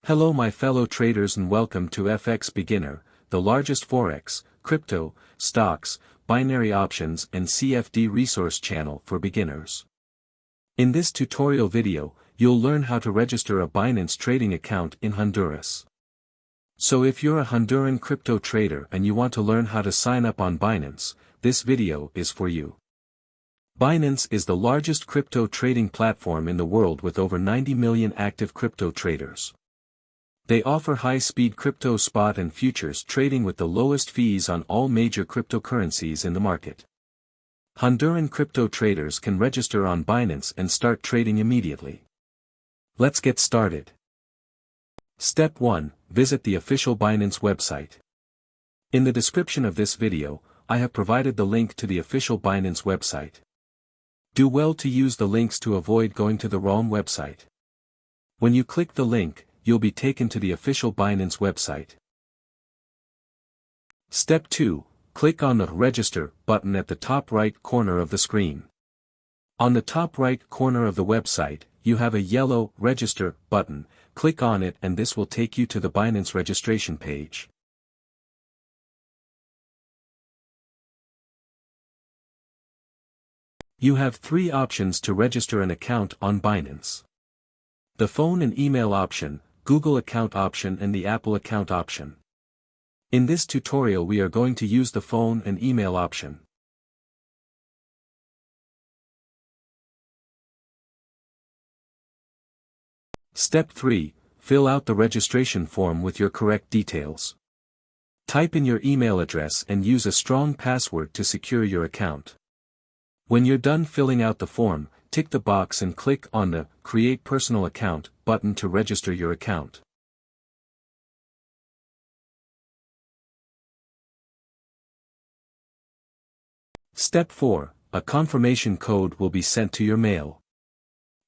Hello my fellow traders and welcome to FX Beginner, the largest forex, crypto, stocks, binary options and CFD resource channel for beginners. In this tutorial video, you'll learn how to register a Binance trading account in Honduras. So if you're a Honduran crypto trader and you want to learn how to sign up on Binance, this video is for you. Binance is the largest crypto trading platform in the world with over 90 million active crypto traders. They offer high-speed crypto spot and futures trading with the lowest fees on all major cryptocurrencies in the market. Honduran crypto traders can register on Binance and start trading immediately. Let's get started. Step 1. Visit the official Binance website. In the description of this video, I have provided the link to the official Binance website. Do well to use the links to avoid going to the wrong website. When you click the link, you'll be taken to the official Binance website. Step 2. Click on the Register button at the top right corner of the screen. On the top right corner of the website, you have a yellow Register button. Click on it and this will take you to the Binance registration page. You have 3 options to register an account on Binance. The phone and email option, Google account option and the Apple account option. In this tutorial we are going to use the phone and email option. Step 3. Fill out the registration form with your correct details. Type in your email address and use a strong password to secure your account. When you're done filling out the form, tick the box and click on the Create Personal Account button to register your account. Step 4. A confirmation code will be sent to your mail.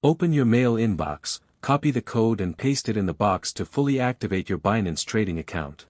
Open your mail inbox, copy the code and paste it in the box to fully activate your Binance trading account.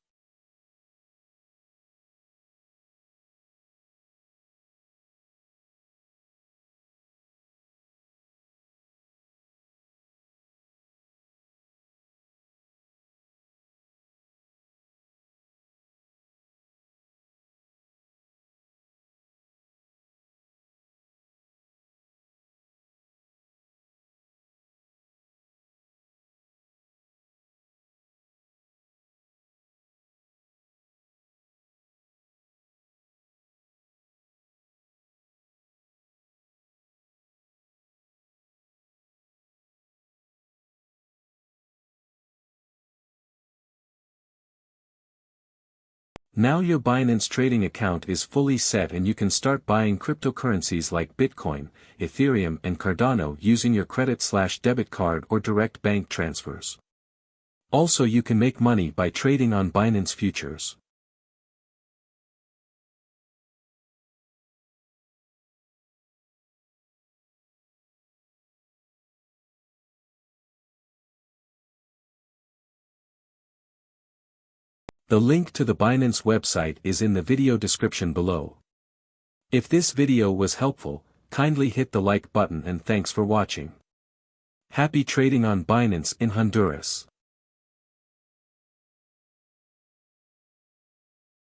Now your Binance trading account is fully set and you can start buying cryptocurrencies like Bitcoin, Ethereum and Cardano using your credit/debit card or direct bank transfers. Also you can make money by trading on Binance futures. The link to the Binance website is in the video description below. If this video was helpful, kindly hit the like button and thanks for watching. Happy trading on Binance in Honduras.